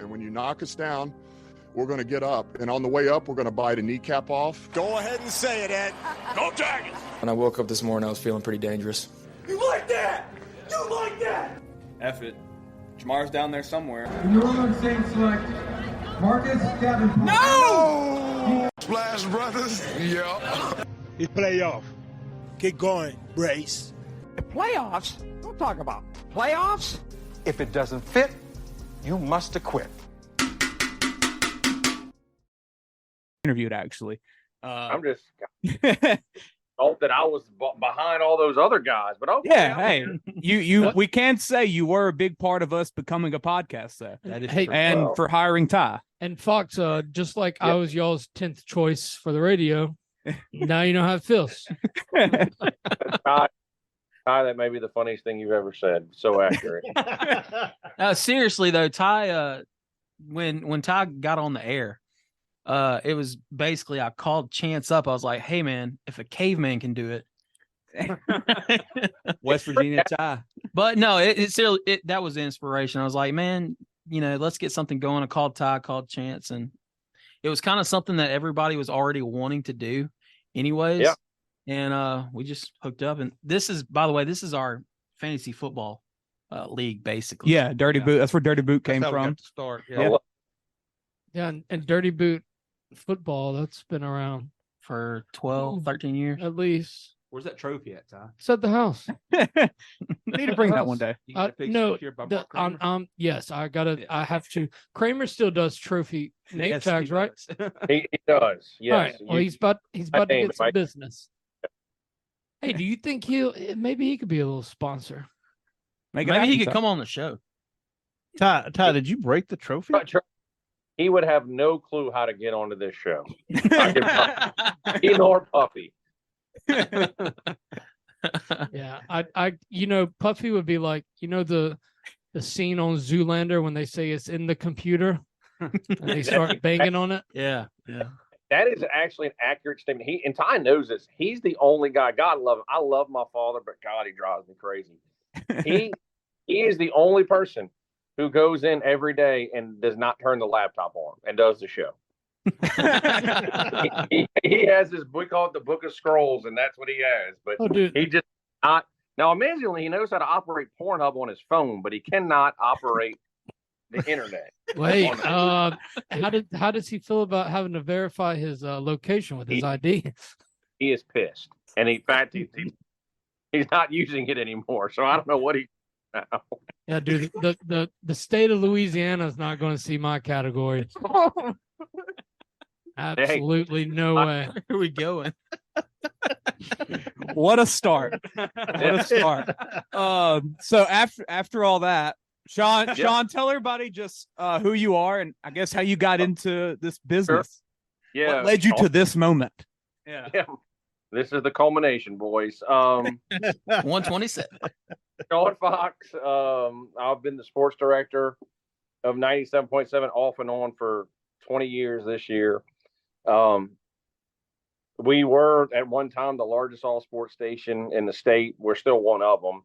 And when you knock us down, we're going to get up. And on the way up, we're going to bite a kneecap off. Go ahead and say it, Ed. Go Tigers! When I woke up this morning, I was feeling pretty dangerous. You like that? You like that? F it. Jamar's down there somewhere. The New Orleans Saints select Marcus Davenport. No! Splash Brothers? Yeah. It's playoff. Keep going, Brace. The playoffs? Don't talk about playoffs. If it doesn't fit, you must acquit. Interviewed, actually. I'm just thought that I was behind all those other guys, but okay. Yeah, hey, you we can say you were a big part of us becoming a podcast, though. That is Hey, true. And for hiring Ty. And Fox, just like I was y'all's 10th choice for the radio, now you know how it feels. Ty, that may be the funniest thing you've ever said. So accurate. Seriously though, Ty, when Ty got on the air, it was basically I called Chance up. I was like, "Hey man, if a caveman can do it." West Virginia Ty. But no, that was the inspiration. I was like, man, let's get something going. I called Ty, called Chance, and it was kind of something that everybody was already wanting to do anyways. Yeah. And we just hooked up. And this is, by the way, this is our fantasy football league, basically. Yeah, Dirty Boot. That's where Dirty Boot came from. To start. Yeah, and Dirty Boot football, that's been around For 12, 13 years. at least. Where's that trophy at, Ty? It's at the house. Need to bring that one day. You get a picture No, here by Mark Kramer? yes, I have to. Kramer still does trophy name Yes, tags, he right? does. He does. Yes. All right. Well, he's about to name get some Mike. business. Hey, do you think maybe he could be a little sponsor? Make it Maybe he happen, could Ty. come on the show. Ty, did you break the trophy? He would have no clue how to get onto this show. He nor Puffy. Yeah, Puffy would be like, the scene on Zoolander when they say it's in the computer and they start banging on it. Yeah. That is actually an accurate statement. And Ty knows this. He's the only guy. God love him. I love my father, but God, he drives me crazy. He is the only person who goes in every day and does not turn the laptop on and does the show. he has this book called the Book of Scrolls, and that's what he has. But he just not. Now, amazingly, he knows how to operate Pornhub on his phone, but he cannot operate the internet. Wait, how does he feel about having to verify his location with his ID? He is pissed, and in fact, he's not using it anymore. So I don't know what he. Now. Yeah, dude, the state of Louisiana is not going to see my category. Absolutely no way. Where are we going? What a start. What a start. So after all that, Sean, tell everybody just who you are and I guess how you got into this business. Sure. Yeah. What led you to this moment? Yeah. This is the culmination, boys. 127. Sean Fox. I've been the sports director of 97.7 off and on for 20 years this year. We were at one time the largest all sports station in the state. We're still one of them.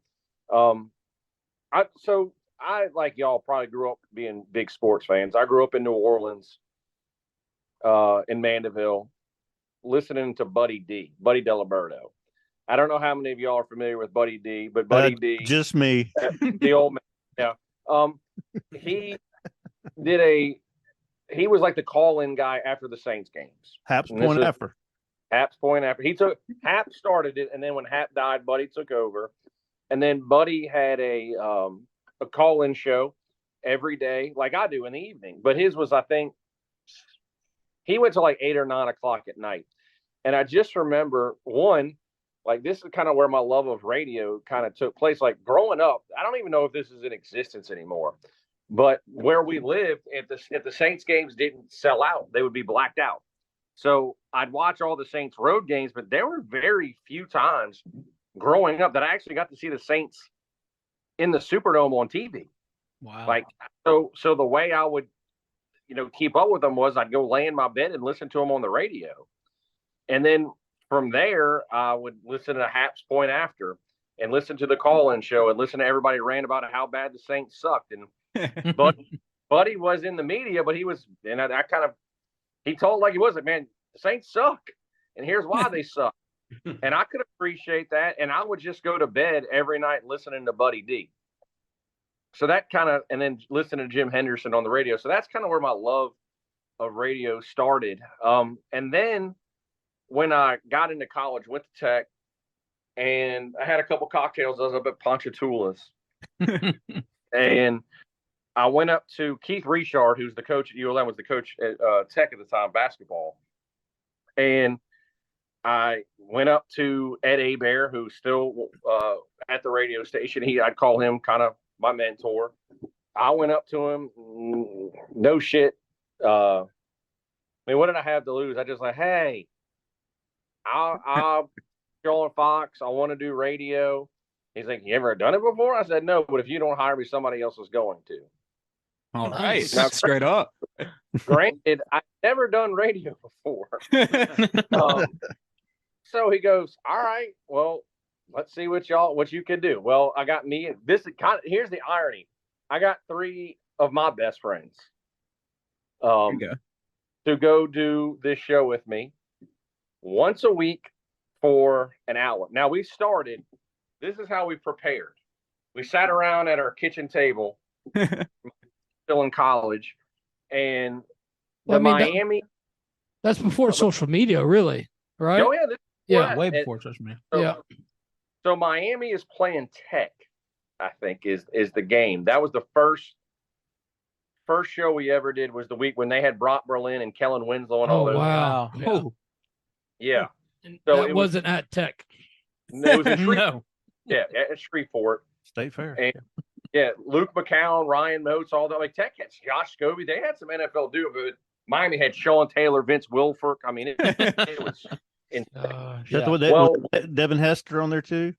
I like y'all probably grew up being big sports fans. I grew up in New Orleans, in Mandeville, listening to Buddy Diliberto. I don't know how many of y'all are familiar with Buddy D, but Buddy D, just me, the old man. Yeah. He was like the call-in guy after the Saints games. Haps Point After. Hap started it, and then when Hap died, Buddy took over. And then Buddy had a call-in show every day, like I do in the evening. But his was, I think, he went to like 8 or 9 o'clock at night. And I just remember like this is kind of where my love of radio kind of took place. Like growing up, I don't even know if this is in existence anymore. But where we lived, if the Saints games didn't sell out, they would be blacked out. So I'd watch all the Saints road games, but there were very few times growing up that I actually got to see the Saints in the Superdome on TV. Wow. Like, so the way I would, keep up with them was I'd go lay in my bed and listen to them on the radio. And then from there, I would listen to Haps Point After and listen to the call-in show and listen to everybody rant about how bad the Saints sucked. And Buddy Buddy was in the media, but he was, and I kind of, he told like he was like, man, the Saints suck, and here's why they suck. And I could appreciate that, and I would just go to bed every night listening to Buddy D. So that kind of, and then listening to Jim Henderson on the radio. So that's kind of where my love of radio started. And then when I got into college, went to Tech, and I had a couple cocktails. I was up at Ponchatoula's. And I went up to Keith Richard, who's the coach at ULM, was the coach at Tech at the time, basketball. And I went up to Ed Abear, who's still at the radio station. I'd call him kind of my mentor. I went up to him, no shit. I mean, what did I have to lose? I just like, hey, I'll go on Fox. I want to do radio. He's like, you ever done it before? I said, no, but if you don't hire me, somebody else is going to. All right. Now, Straight up. Granted, I've never done radio before. So he goes, all right, well, let's see what you can do. Well, I got me. Here's the irony. I got 3 of my best friends to go do this show with me once a week for an hour. Now we started, this is how we prepared. We sat around at our kitchen table, still in college, and Miami. That's before social media, really, right? Oh, yeah. Way before social media. So Miami is playing Tech, I think, is the game. That was the first show we ever did, was the week when they had Brock Berlin and Kellen Winslow and all those. Wow. Guys. Yeah. So that wasn't at Tech. No, it was in Shreveport. Yeah, at Shreveport. State Fair. And, yeah, Luke McCown, Ryan Moats, all that. Like Tech had Josh Scobie. They had some NFL do it, but Miami had Sean Taylor, Vince Wilfork. I mean, it was was Devin Hester on there too?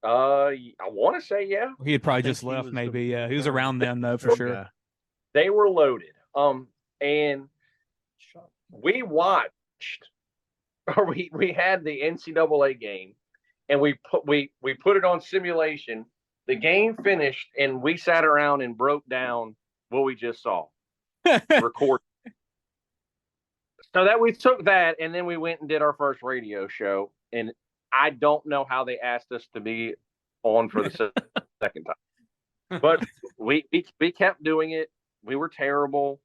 I want to say yeah. He had probably just left, maybe. Yeah, he was around then though, for sure. They were loaded. And we watched, or we had the NCAA game, and we put it on simulation. The game finished, and we sat around and broke down what we just saw. Record. So that we took that, and then we went and did our first radio show. And I don't know how they asked us to be on for the second time, but we kept doing it. We were terrible.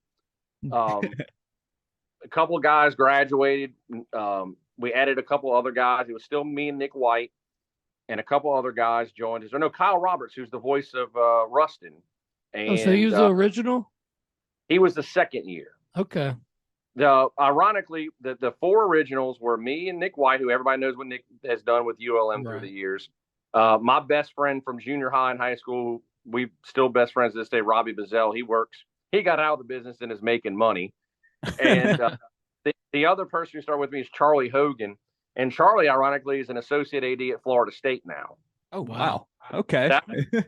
A couple of guys graduated. We added a couple other guys. It was still me and Nick White, and a couple other guys joined us. Or no, Kyle Roberts, who's the voice of Rustin. And, so he was the original? He was the second year. Okay. Ironically, the 4 originals were me and Nick White, who everybody knows what Nick has done with ULM through the years. My best friend from junior high and high school, we still best friends to this day, Robbie Bazell. He got out of the business and is making money. And the other person who started with me is Charlie Hogan. And Charlie, ironically, is an associate AD at Florida State now. Oh, wow. Okay. That's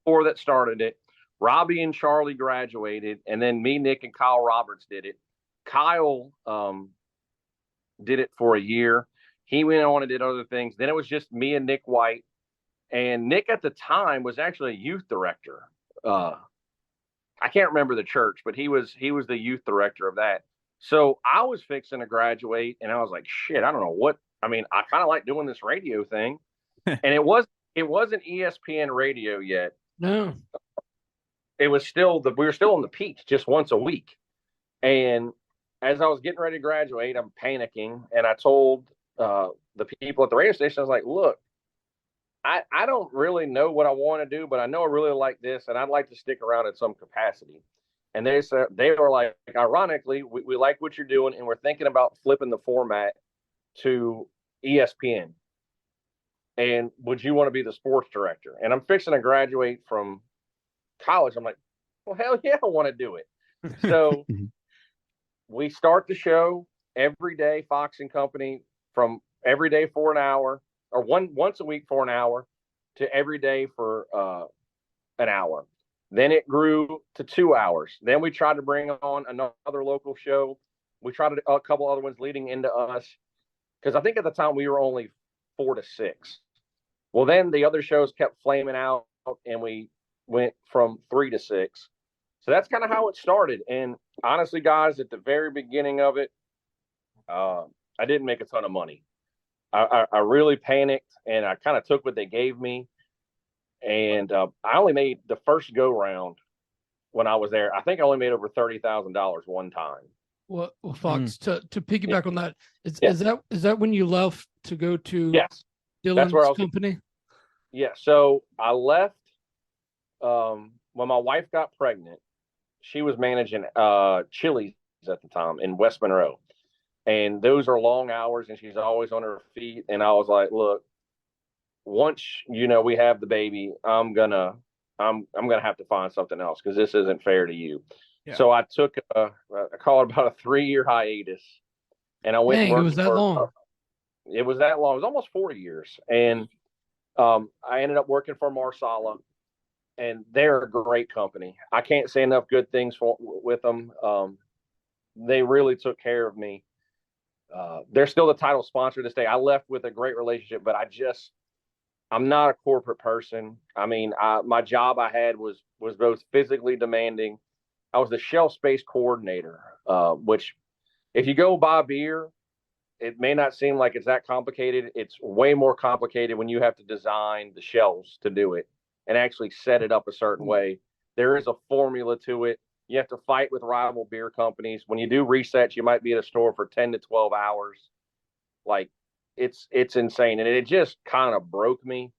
4 that started it. Robbie and Charlie graduated, and then me, Nick, and Kyle Roberts did it. Kyle did it for a year. He went on and did other things. Then it was just me and Nick White. And Nick at the time was actually a youth director. I can't remember the church, but he was the youth director of that. So I was fixing to graduate, and I was like, shit, I don't know what. I mean, I kind of like doing this radio thing. And it wasn't ESPN radio yet. No. It was still we were still on the Peach just once a week. And as I was getting ready to graduate, I'm panicking, and I told the people at the radio station, I was like, look, I don't really know what I want to do, but I know I really like this, and I'd like to stick around in some capacity. And they were like, ironically, we like what you're doing, and we're thinking about flipping the format to ESPN. And would you want to be the sports director? And I'm fixing to graduate from college. I'm like, well, hell yeah, I want to do it. So we start the show every day, Fox and Company, from every day for an hour, or once a week for an hour, to every day for an hour. Then it grew to 2 hours. Then we tried to bring on another local show. We tried a couple other ones leading into us, because I think at the time we were only 4 to 6. Well, then the other shows kept flaming out, and we went from 3 to 6. So that's kind of how it started. And honestly, guys, at the very beginning of it, I didn't make a ton of money. I really panicked, and I kind of took what they gave me. And I only made the first go round when I was there. I think I only made over $30,000 one time. Well, Fox, to piggyback on that, is that when you left to go to Dylan's company? Yeah. So I left when my wife got pregnant. She was managing Chili's at the time in West Monroe. And those are long hours, and she's always on her feet. And I was like, look, once we have the baby, I'm gonna have to find something else because this isn't fair to you. Yeah. So I took I call it about a 3-year hiatus, and I went. Dang, it was that long. It was that long. It was almost 4 years, and I ended up working for Marsala, and they're a great company. I can't say enough good things with them. They really took care of me. They're still the title sponsor this day. I left with a great relationship, but I'm not a corporate person. I mean, my job I had was both physically demanding. I was the shelf space coordinator, which if you go buy beer, it may not seem like it's that complicated. It's way more complicated when you have to design the shelves to do it and actually set it up a certain way. There is a formula to it. You have to fight with rival beer companies. When you do resets, you might be at a store for 10 to 12 hours. Like, it's insane. And it just kind of broke me.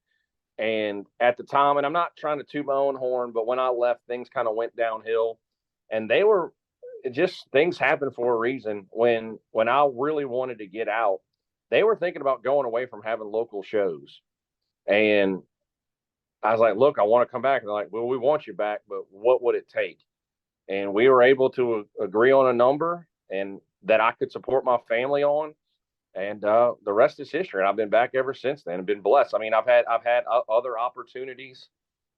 And at the time, and I'm not trying to toot my own horn, but when I left, things kind of went downhill. And things happened for a reason. When I really wanted to get out, they were thinking about going away from having local shows. And I was like, look, I want to come back. And they're like, well, we want you back, but what would it take? And we were able to agree on a number and that I could support my family on. And the rest is history. And I've been back ever since then and been blessed. I mean, I've had other opportunities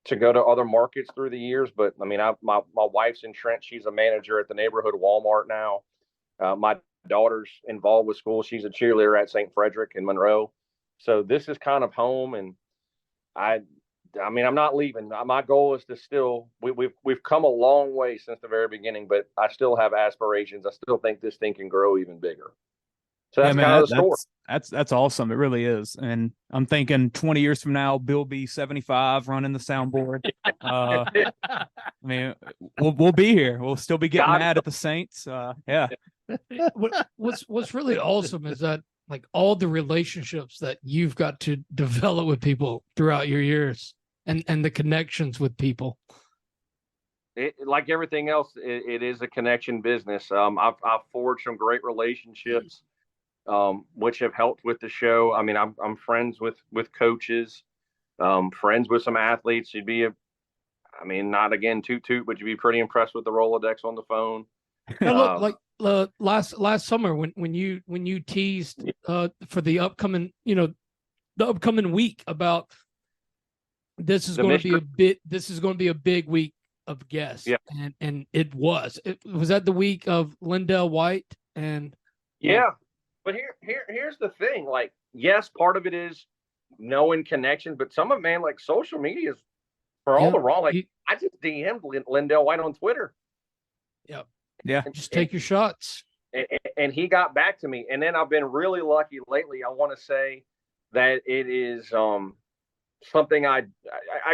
to go to other markets through the years. But, I mean, my wife's in Trent. She's a manager at the neighborhood Walmart now. My daughter's involved with school. She's a cheerleader at St. Frederick in Monroe. So this is kind of home. And I mean, I'm not leaving. My goal is to still. We've come a long way since the very beginning, but I still have aspirations. I still think this thing can grow even bigger. So that's kind of the story. That's awesome. It really is. And I'm thinking 20 years from now, Bill be 75 running the soundboard. I mean, we'll be here. We'll still be getting mad at the Saints. Yeah. What's really awesome is that like all the relationships that you've got to develop with people throughout your years. And the connections with people. Like everything else, it is a connection business. I've forged some great relationships, which have helped with the show. I mean, I'm friends with coaches, friends with some athletes. Not again toot, but you'd be pretty impressed with the Rolodex on the phone. Look, last summer when you teased for the upcoming week about. This is going to be a big week of guests. Yeah. And it was that the week of Lindell White and yeah. But here's the thing. Like, yes, part of it is knowing connections, but some of like social media is for all the wrong. Like I just DM'd Lindell White on Twitter. Yeah. Yeah. Just take your shots. And he got back to me. And then I've been really lucky lately. I want to say that it is something I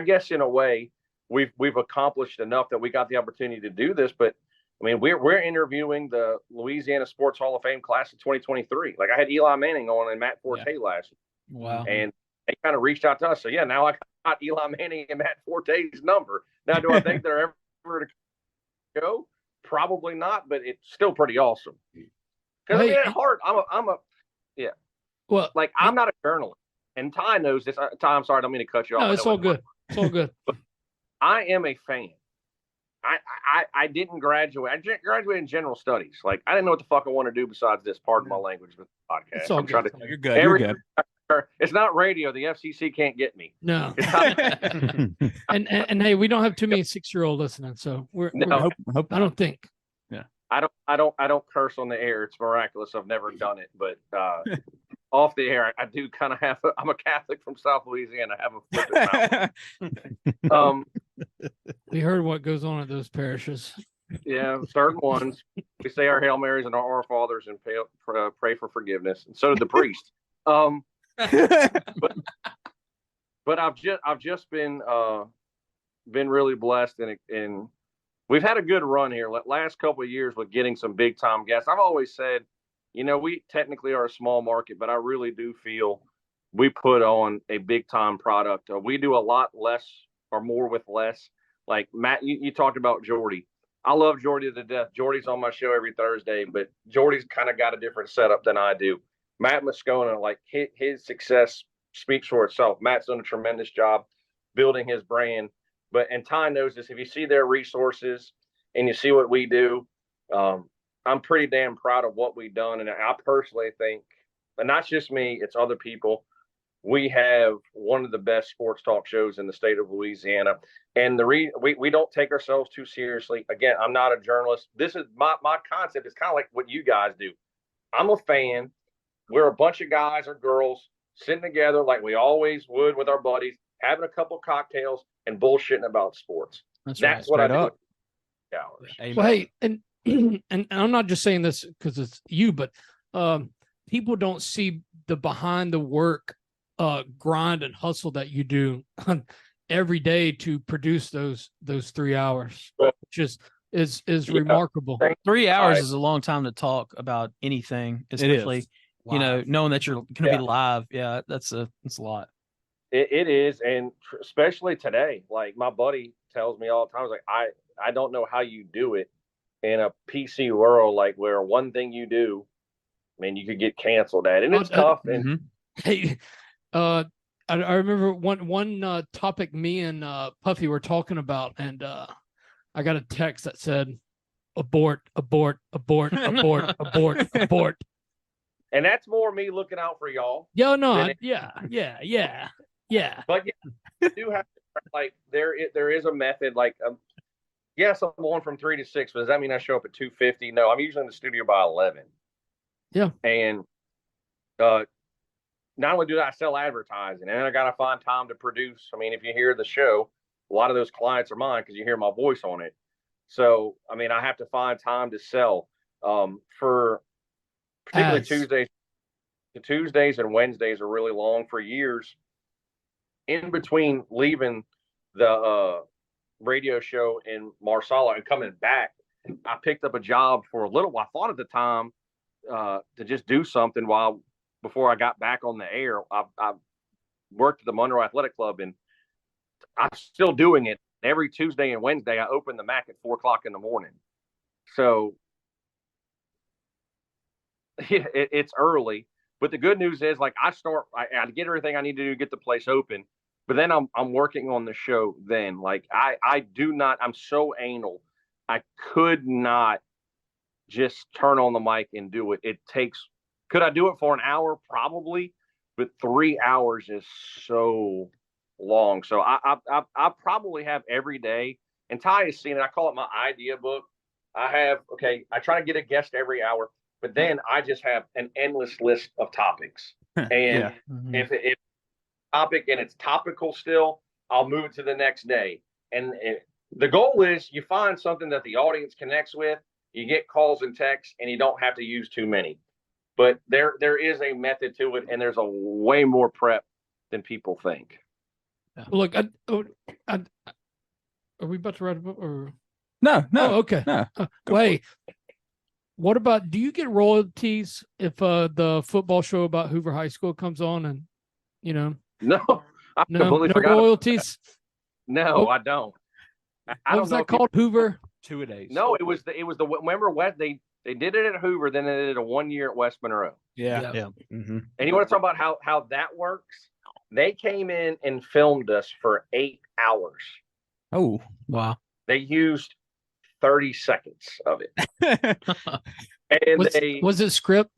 guess in a way we've accomplished enough that we got the opportunity to do this. But I mean, we're interviewing the Louisiana Sports Hall of Fame class of 2023. Like I had Eli Manning on and Matt Forte last year. Wow. And they kind of reached out to us. So yeah, now I got Eli Manning and Matt Forte's number. Now, do I think they're ever to go? Probably not, but it's still pretty awesome. Because at heart, I'm not a journalist. And Ty knows this. Ty, I'm sorry, I don't mean to cut you off. No, it's all good. It's all good. I am a fan. I didn't graduate. I graduated in general studies. Like I didn't know what the fuck I want to do besides this. Pardon my language with the podcast. It's all good. You're good. You're good. It's not radio. The FCC can't get me. No. and hey, we don't have too many 6-year-old listening, so hope I don't think. Yeah. I don't curse on the air. It's miraculous. I've never done it, but off the air, I do kind of have. I'm a Catholic from South Louisiana. I have a flippant mouth. We heard what goes on at those parishes. Yeah, certain ones. We say our Hail Marys and our Fathers and pray for forgiveness. And so did the priest. But I've just been really blessed, and we've had a good run here. Last couple of years with getting some big time guests. I've always said, we technically are a small market, but I really do feel we put on a big time product. We do a lot less or more with less. Like Matt, you talked about Jordy. I love Jordy to death. Jordy's on my show every Thursday, but Jordy's kind of got a different setup than I do. Matt Moscona, like his success speaks for itself. Matt's done a tremendous job building his brand. And Ty knows this. If you see their resources and you see what we do, I'm pretty damn proud of what we've done. And I personally think, and not just me, it's other people, we have one of the best sports talk shows in the state of Louisiana. And we don't take ourselves too seriously. Again, I'm not a journalist. This is my concept is kind of like what you guys do. I'm a fan. We're a bunch of guys or girls sitting together like we always would with our buddies, having a couple cocktails and bullshitting about sports. That's what I do. Well, hey, and I'm not just saying this because it's you, but people don't see the behind the work grind and hustle that you do every day to produce those 3 hours, which is remarkable. 3 hours is a long time to talk about anything, especially knowing that you're going to be live. Yeah, that's a lot. It is, and especially today. Like my buddy tells me all the time, like I don't know how you do it in a PC world, like where one thing you do, man, you could get canceled at, and it's tough. And hey, I remember one topic me and Puffy were talking about, and I got a text that said, "Abort, abort, abort, abort, abort, abort." And that's more me looking out for y'all. Yeah, no, yeah. But you do have to, like there is a method. Like, yes, I'm on from 3 to 6, but does that mean I show up at 2:50? No, I'm usually in the studio by 11. Yeah, and not only do I sell advertising, and I got to find time to produce. I mean, if you hear the show, a lot of those clients are mine because you hear my voice on it. So, I mean, I have to find time to sell for particularly Tuesdays and Wednesdays are really long for years. In between leaving the radio show in Marsala and coming back, I picked up a job for a little while. I thought at the time to just do something before I got back on the air. I worked at the Monroe Athletic Club, and I'm still doing it. Every Tuesday and Wednesday, I open the Mac at 4:00 in the morning. So it's early, but the good news is, like, I get everything I need to do to get the place open, but then I'm working on the show then. Like, I'm so anal. I could not just turn on the mic and do it. Could I do it for an hour? Probably, but 3 hours is so long. So I probably have every day, and Ty has seen it. I call it my idea book. I try to get a guest every hour, but then I just have an endless list of topics. And if it's a topic and it's topical still, I'll move it to the next day. And the goal is you find something that the audience connects with, you get calls and texts, and you don't have to use too many. But there is a method to it, and there's a way more prep than people think. Look, are we about to write a book? Or no? Oh, okay. No. Wait. What about? Do you get royalties if the football show about Hoover High School comes on? And no, no royalties. No, I don't. What was that called? Hoover 2-a-days. No, it was the remember West. They did it at Hoover, then they did a 1 year at West Monroe. Yeah. Mm-hmm. And you want to talk about how that works? They came in and filmed us for 8 hours. Oh, wow. They used 30 seconds of it. And was it script?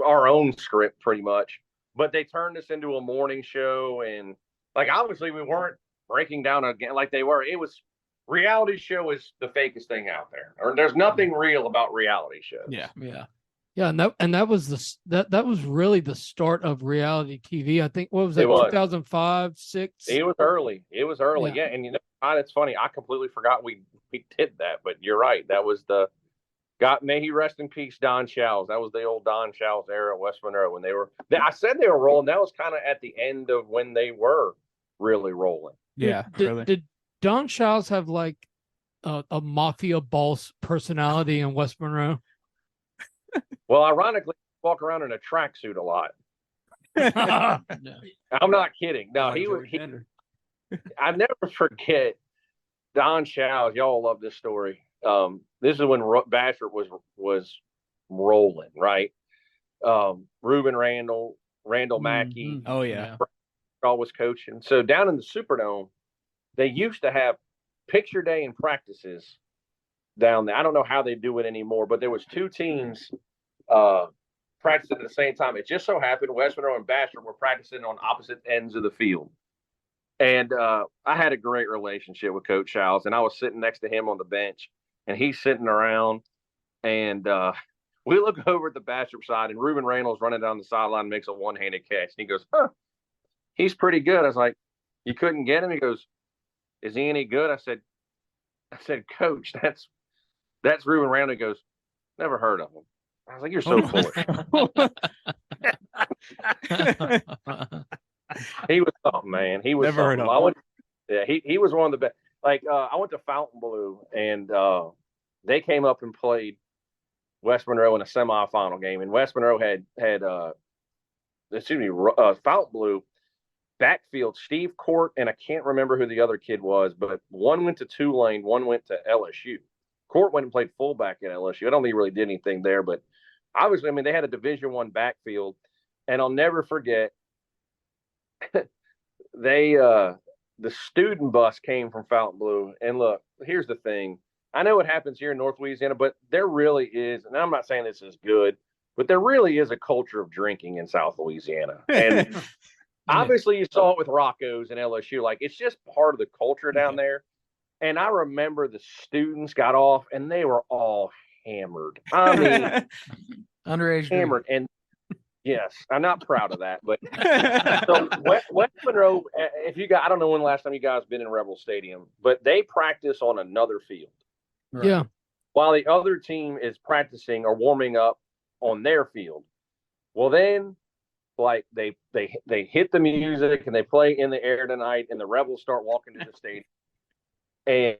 Our own script, pretty much. But they turned us into a morning show, and like obviously we weren't breaking down again like they were. It was reality show is the fakest thing out there. Or there's nothing real about reality shows. Yeah. Yeah, and that was that was really the start of reality TV. I think what was that, It was. 2005, 6? It was early. Yeah. Yeah. And it's funny. I completely forgot we did that, but you're right. That was may he rest in peace, Don Showles. That was the old Don Showles era at West Monroe when I said they were rolling. That was kind of at the end of when they were really rolling. Yeah. Did Don Showles have like a mafia boss personality in West Monroe? Well, ironically, he walk around in a tracksuit a lot. I'm not kidding. No, I never forget Don Showles. Y'all love this story. This is when Bastrop was rolling, right? Reuben Randall Mackey. Oh yeah. All was coaching. So down in the Superdome, they used to have picture day and practices down there. I don't know how they do it anymore, but there was two teams practicing at the same time. It just so happened West Monroe and Bastrop were practicing on opposite ends of the field. And I had a great relationship with Coach Showles, and I was sitting next to him on the bench, and he's sitting around, and we look over at the Bastrop side, and Reuben Reynolds running down the sideline and makes a one-handed catch. And he goes, he's pretty good. I was like, you couldn't get him? He goes, is he any good? I said, Coach, that's Reuben Reynolds. He goes, never heard of him. I was like, you're so foolish. He was, oh man, he was never heard of him. He was one of the best. Like I went to Fontainebleau, and they came up and played West Monroe in a semifinal game, and West Monroe had Fontainebleau backfield Steve Court, and I can't remember who the other kid was, but one went to Tulane, one went to LSU. Court went and played fullback at LSU. I don't think he really did anything there, but obviously, I mean, they had a Division I backfield, and I'll never forget. The student bus came from Fontainebleau, and look, here's the thing. I know it happens here in North Louisiana, but there really is, and I'm not saying this is good, but there really is a culture of drinking in South Louisiana. And obviously you saw it with Rocco's and LSU. Like, it's just part of the culture down there. And I remember the students got off, and they were all hammered. I mean, underage hammered. And yes, I'm not proud of that, but so West Monroe, I don't know when the last time you guys been in Rebel Stadium, but they practice on another field. Right. Yeah. While the other team is practicing or warming up on their field. Well, then, like they hit the music and they play In the Air Tonight, and the Rebels start walking to the stadium, and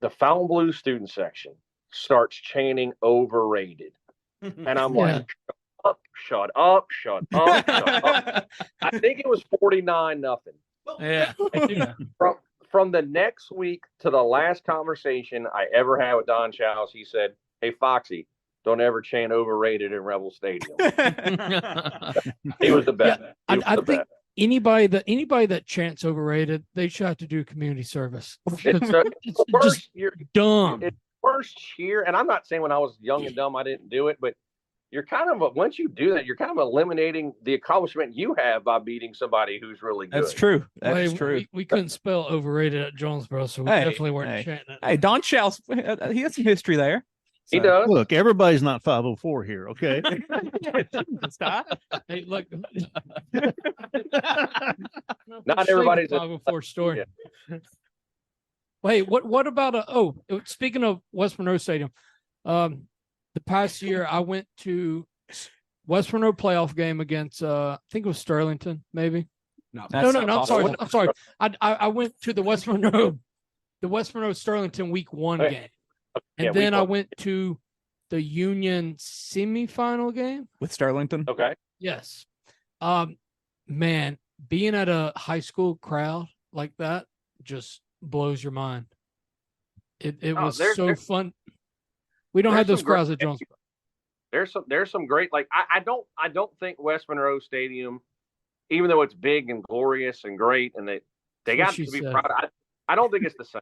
the Fontainebleau student section starts chanting "overrated," and I'm like, shut up. I think it was 49-0. Yeah. From the next week to the last conversation I ever had with Don Showles, he said, "Hey Foxy, don't ever chant overrated in Rebel Stadium." He was the best. Yeah, I think anybody that chants overrated, they should have to do community service. It's just dumb. It's worst cheer, and I'm not saying when I was young and dumb I didn't do it, but you're kind of once you do that, you're kind of eliminating the accomplishment you have by beating somebody who's really good. That's true. That's true. We couldn't spell overrated at Jonesboro, so we definitely weren't chanting it. Hey, Don Showles, he has some history there. He does. Look, everybody's not 504 here, okay? Hey, look. Not everybody's a 504 story. Yeah. Hey, what about speaking of West Monroe Stadium, the past year I went to West Monroe playoff game against I think it was Sterlington, maybe. No, I'm sorry. I went to the West Monroe Sterlington week 1 game. And then I went to the Union semifinal game with Sterlington. Okay. Yes. Man, being at a high school crowd like that just blows your mind. It was so fun. We don't have those crowds at Jonesboro. There's some great, like I don't think West Monroe Stadium, even though it's big and glorious and great, and they got to be proud. I don't think it's the same.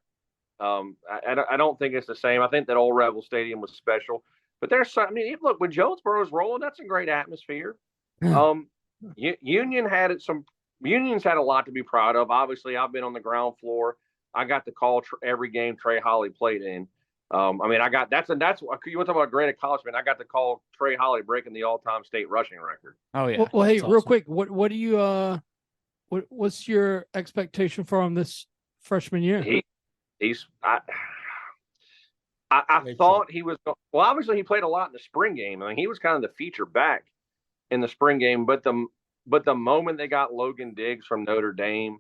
I don't think it's the same. I think that old Rebel Stadium was special, but look, when Jonesboro's rolling, that's a great atmosphere. Union's had a lot to be proud of. Obviously, I've been on the ground floor. I got to call every game Trey Holly played in. I mean, that's you want to talk about a great accomplishment. I got to call Trey Holly breaking the all-time state rushing record. Oh yeah. Well, hey, real quick, what do you what's your expectation for him this freshman year? I thought he was well. Obviously, he played a lot in the spring game. I mean, he was kind of the feature back in the spring game. But the moment they got Logan Diggs from Notre Dame,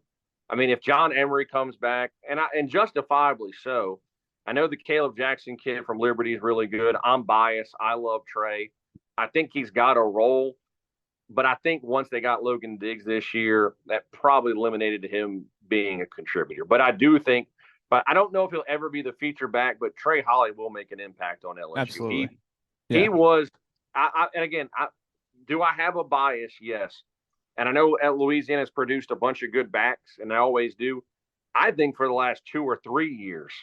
I mean, if John Emery comes back, and justifiably so, I know the Caleb Jackson kid from Liberty is really good. I'm biased. I love Trey. I think he's got a role. But I think once they got Logan Diggs this year, that probably eliminated him being a contributor. But I do think. But I don't know if he'll ever be the feature back, but Trey Holly will make an impact on LSU. Absolutely. He was, and again, do I have a bias? Yes. And I know Louisiana has produced a bunch of good backs, and they always do. I think for the last 2 or 3 years,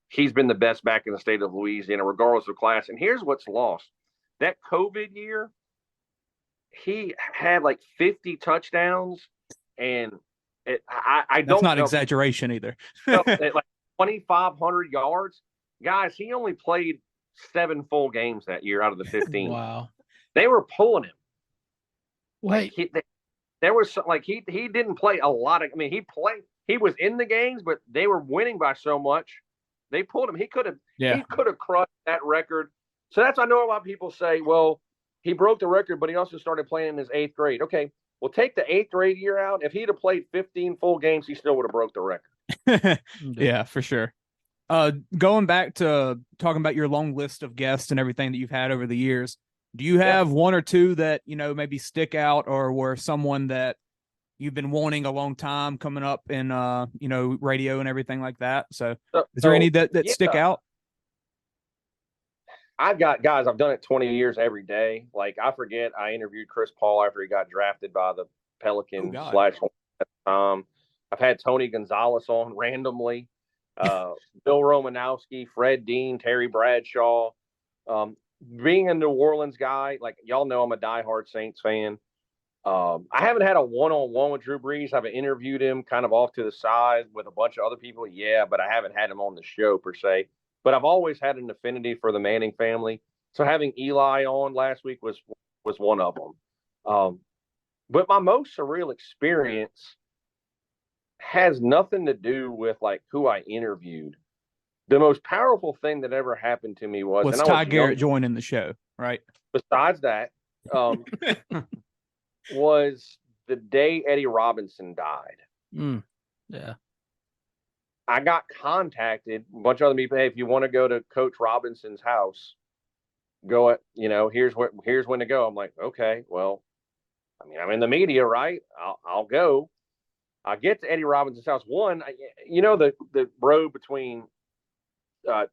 he's been the best back in the state of Louisiana, regardless of class. And here's what's lost. That COVID year, he had like 50 touchdowns, and I don't know. That's not exaggeration either. Like 2,500 yards. Guys, he only played 7 full games that year out of the 15. Wow. They were pulling him. Wait. There was like he didn't play a lot of. I mean, he was in the games, but they were winning by so much. They pulled him. He could have crushed that record. So that's, I know a lot of people say, well, he broke the record, but he also started playing in his 8th grade. Okay, well, take the 8th grade year out. If he'd have played 15 full games, he still would have broke the record. Yeah, for sure. Going back to talking about your long list of guests and everything that you've had over the years, do you have one or two that, maybe stick out, or were someone that you've been wanting a long time coming up in, radio and everything like that? So is there any that stick out? I've got guys, I've done it 20 years every day. Like, I forget, I interviewed Chris Paul after he got drafted by the Pelicans / at the time. I've had Tony Gonzalez on randomly, Bill Romanowski, Fred Dean, Terry Bradshaw. Being a New Orleans guy, like, y'all know I'm a diehard Saints fan. I haven't had a one-on-one with Drew Brees. I've interviewed him kind of off to the side with a bunch of other people. Yeah, but I haven't had him on the show per se. But I've always had an affinity for the Manning family. So having Eli on last week was one of them. But my most surreal experience has nothing to do with like who I interviewed. The most powerful thing that ever happened to me was Ty Garrett joining the show, right? Besides that, was the day Eddie Robinson died. Yeah. I got contacted, a bunch of other people, hey, if you want to go to Coach Robinson's house, go at, here's when to go. I'm like, okay, well, I mean, I'm in the media, right? I'll go. I get to Eddie Robinson's house. One, the road between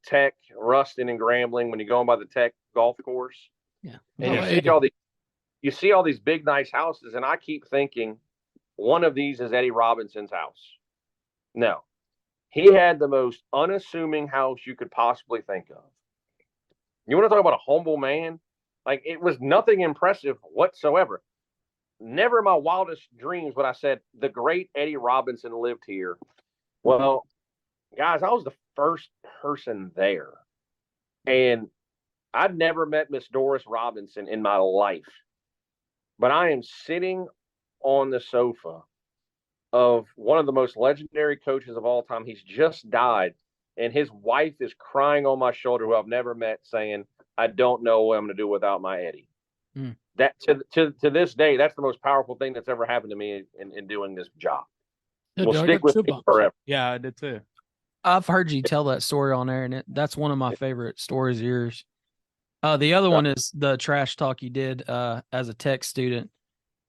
Tech, Ruston, and Grambling when you're going by the Tech golf course. Yeah. And you see all these big, nice houses, and I keep thinking one of these is Eddie Robinson's house. No. He had the most unassuming house you could possibly think of. You want to talk about a humble man? Like, it was nothing impressive whatsoever. Never in my wildest dreams would I said, the great Eddie Robinson lived here. Well, guys, I was the first person there. And I'd never met Miss Doris Robinson in my life. But I am sitting on the sofa of one of the most legendary coaches of all time. He's just died, and his wife is crying on my shoulder, who I've never met, saying, I don't know what I'm going to do without my Eddie. That to this day, that's the most powerful thing that's ever happened to me in doing this job. Will stick with me forever. Yeah, I did too. I've heard you tell that story on there, and that's one of my favorite stories of yours. The other one is the trash talk you did as a tech student,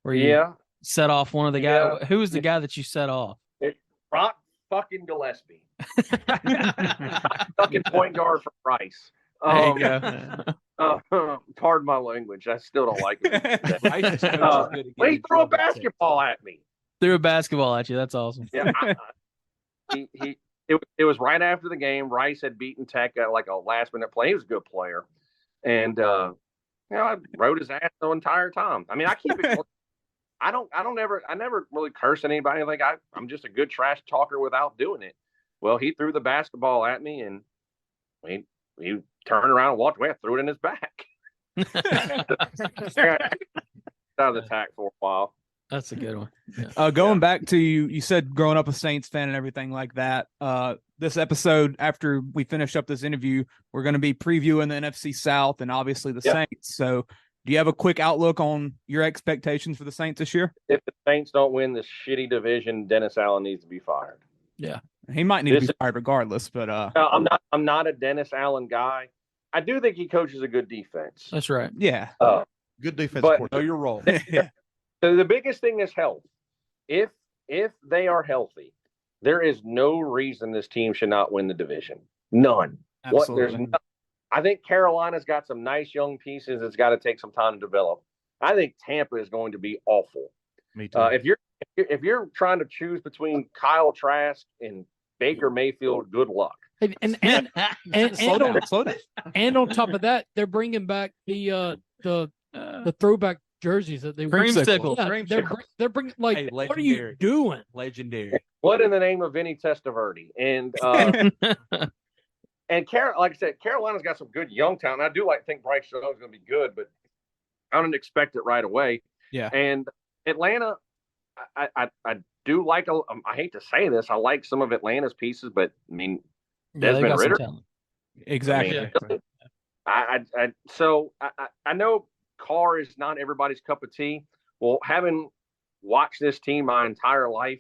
where you set off one of the guys. Who was the guy that you set off? Brock fucking Gillespie. Fucking point guard for Rice. There you go. Pardon my language. I still don't like it. He threw a basketball at me. Threw a basketball at you. That's awesome. Yeah. It was right after the game. Rice had beaten Tech at like a last-minute play. He was a good player. And, I rode his ass the entire time. I mean, I keep it. I never really curse at anybody. Like, I'm just a good trash talker without doing it. Well, he threw the basketball at me, and he turned around and walked away. I threw it in his back. Out of the tack for a while. That's a good one. Yeah. Going back to you said growing up a Saints fan and everything like that. This episode, after we finish up this interview, we're going to be previewing the NFC South and obviously the Saints. So do you have a quick outlook on your expectations for the Saints this year? If the Saints don't win this shitty division, Dennis Allen needs to be fired. Yeah. He might need to be fired regardless, but I'm not a Dennis Allen guy. I do think he coaches a good defense. That's right. Yeah. Good defense. But know your role. So the biggest thing is health. If they are healthy, there is no reason this team should not win the division. None. Absolutely. I think Carolina's got some nice young pieces. It's got to take some time to develop. I think Tampa is going to be awful. Me too. If you're trying to choose between Kyle Trask and Baker Mayfield, good luck. And slow down. And on top of that, they're bringing back the throwback jerseys that they Creamsicle. Yeah, they're bringing what are you doing? Legendary. What in the name of Vinny Testaverde? And like I said, Carolina's got some good young talent. I do think Bryce Young is going to be good, but I don't expect it right away. Yeah. And Atlanta, I do like. I hate to say this, I like some of Atlanta's pieces, but I mean, Desmond Ridder. Exactly. I know Carr is not everybody's cup of tea. Well, having watched this team my entire life,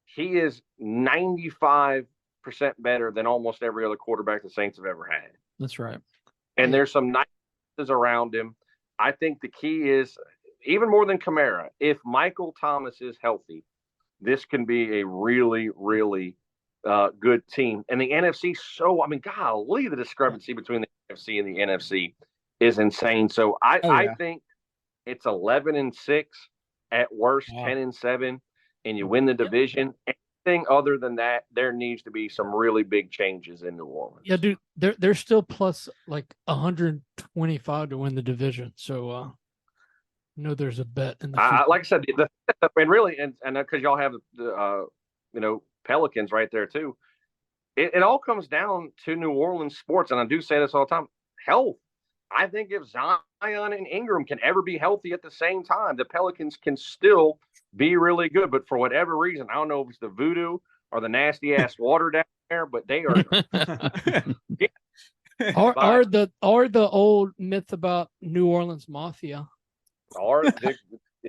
he is 95% better than almost every other quarterback the Saints have ever had. That's right. And there's some niceties around him. I think the key is, even more than Kamara, if Michael Thomas is healthy, this can be a really, really good team. And the NFC, golly, the discrepancy between the NFC and the NFC is insane. So I think it's 11-6, at worst 10-7, and you win the division. Anything other than that, there needs to be some really big changes in New Orleans. Yeah, dude, they're still plus 125 to win the division. So there's a bet in the like I said, and really, and because y'all have the Pelicans right there too. It all comes down to New Orleans sports, and I do say this all the time: health. I think if Zion and Ingram can ever be healthy at the same time, the Pelicans can still be really good. But for whatever reason, I don't know if it's the voodoo or the nasty ass water down there, but they are. Are the old myth about New Orleans Mafia? It's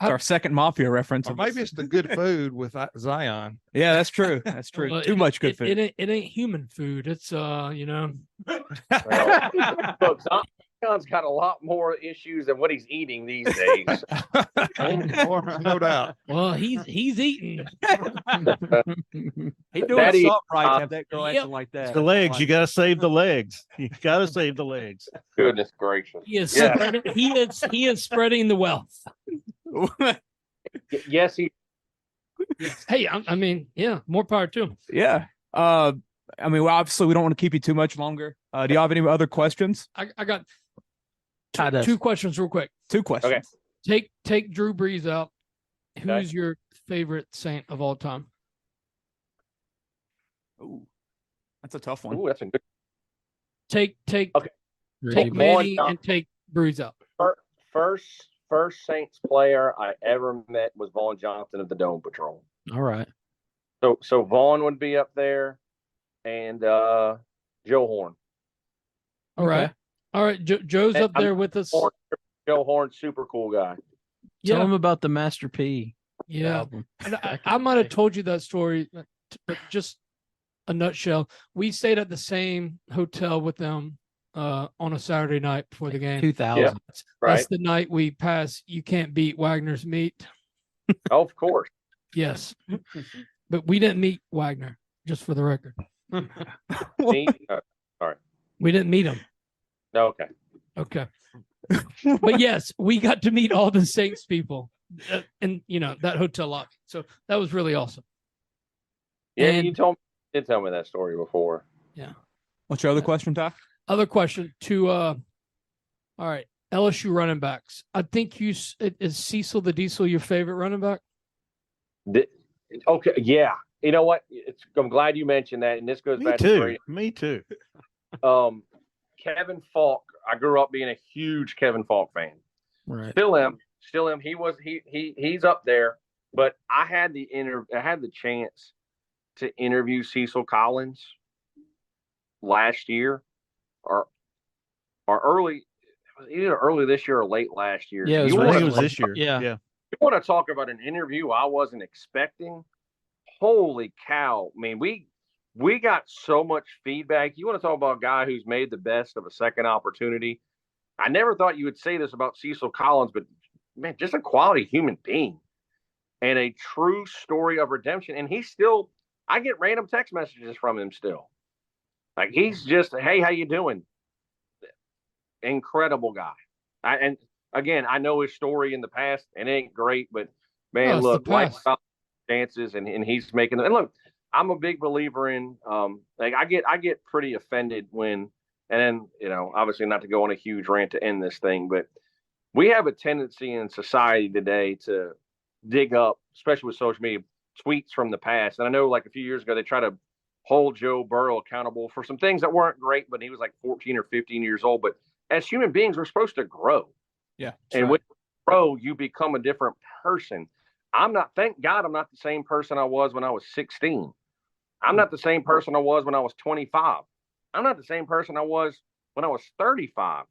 our second Mafia reference. Or maybe it's the good food with Zion. Yeah, that's true. That's true. Well, Too much good food. It ain't human food. It's Look, Zion's got a lot more issues than what he's eating these days. No doubt. Well, he's eating. He doing something right. Have that girl acting like that. It's the legs. You got to save the legs. You got to save the legs. Goodness gracious. He is spreading the wealth. Yes, he. Hey, I mean, more power to him. Yeah. Obviously, we don't want to keep you too much longer. Do you have any other questions? I got two questions real quick. Two questions. Okay. Take Drew Brees out. Who's your favorite Saint of all time? Ooh, that's a tough one. Ooh, that's a good. Take Okay. Manny and take Brees out. First Saints player I ever met was Vaughn Johnson of the Dome Patrol. All right. So Vaughn would be up there, and Joe Horn. All right. Joe's up there with us. Joe Horn, super cool guy. Tell him about the Master P. Yeah. album. And I might have told you that story, but just a nutshell. We stayed at the same hotel with them on a Saturday night before the game. 2000. Yeah, right. That's the night we passed You Can't Beat Wagner's Meat. Oh, of course. Yes. But we didn't meet Wagner, just for the record. Sorry. We didn't meet him. No, Okay. But yes, we got to meet all the Saints people in that hotel lobby. So that was really awesome. Yeah, And- you did tell me that story before. Yeah. What's your other question, Ty? Other question to all right, LSU running backs. I think is Cecil the Diesel your favorite running back? Okay, yeah. You know what? I'm glad you mentioned that, and this goes back to Brady. Me too. Kevin Falk. I grew up being a huge Kevin Falk fan. Right. Still am. He's up there. But I had the chance to interview Cecil Collins last year, or early, either early this year or late last year. Yeah, I think it was this year. Yeah. You want to talk about an interview I wasn't expecting? Holy cow! I mean, we got so much feedback. You want to talk about a guy who's made the best of a second opportunity? I never thought you would say this about Cecil Collins, but man, just a quality human being and a true story of redemption. And I get random text messages from him still. Like, he's just, hey, how you doing? Incredible guy. And again, I know his story in the past, and it ain't great, but man, look, life chances, and he's making them. And look, I'm a big believer in like I get pretty offended when, and then obviously not to go on a huge rant to end this thing, but we have a tendency in society today to dig up, especially with social media, tweets from the past. And I know like a few years ago they tried to hold Joe Burrow accountable for some things that weren't great, but he was like 14 or 15 years old. But as human beings, we're supposed to grow. Yeah. And when you grow, you become a different person. Thank God I'm not the same person I was when I was 16. I'm not the same person I was when I was 25. I'm not the same person I was when I was 35.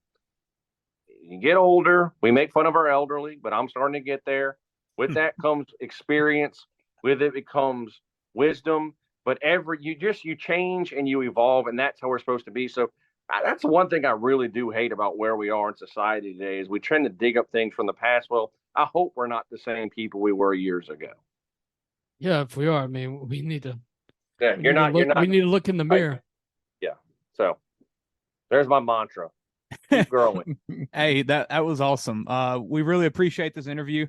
You get older, we make fun of our elderly, but I'm starting to get there. With that comes experience. With it comes wisdom. But you change and you evolve, and that's how we're supposed to be. So that's one thing I really do hate about where we are in society today is we tend to dig up things from the past. Well, I hope we're not the same people we were years ago. Yeah, if we are, I mean, we need to. Yeah, We need to look in the mirror. Yeah. So there's my mantra. Keep growing. Hey, that was awesome. We really appreciate this interview.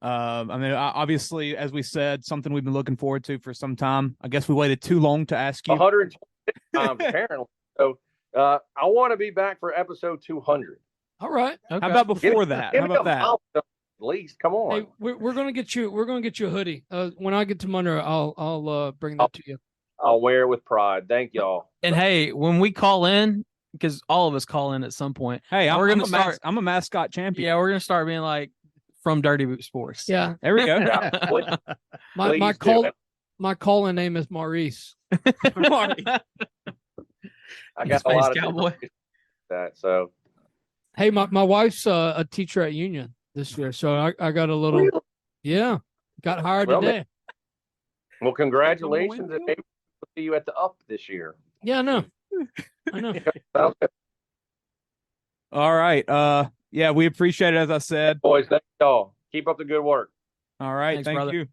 I mean, obviously, as we said, something we've been looking forward to for some time. I guess we waited too long to ask you. 126 times apparently. So I want to be back for episode 200. All right. Okay. How about before that? How about that? At least, come on. Hey, we're gonna get you. We're gonna get you a hoodie. When I get to Monroe, I'll bring that to you. I'll wear it with pride. Thank y'all. And hey, when we call in, because all of us call in at some point. Hey, I'm a mascot champion. Yeah, we're gonna start being like from Dirty Boot Sports. Yeah, there we go. my call-in name is Maurice. I got a lot of cowboy. That so. Hey, my wife's a teacher at Union this year, so I got a little. Really? Yeah, got hired today. Well, congratulations, and maybe we'll see you at the Up this year. Yeah, I know. All right. Yeah, we appreciate it, as I said. Boys, thank y'all. Keep up the good work. All right. Thanks, thank brother. you.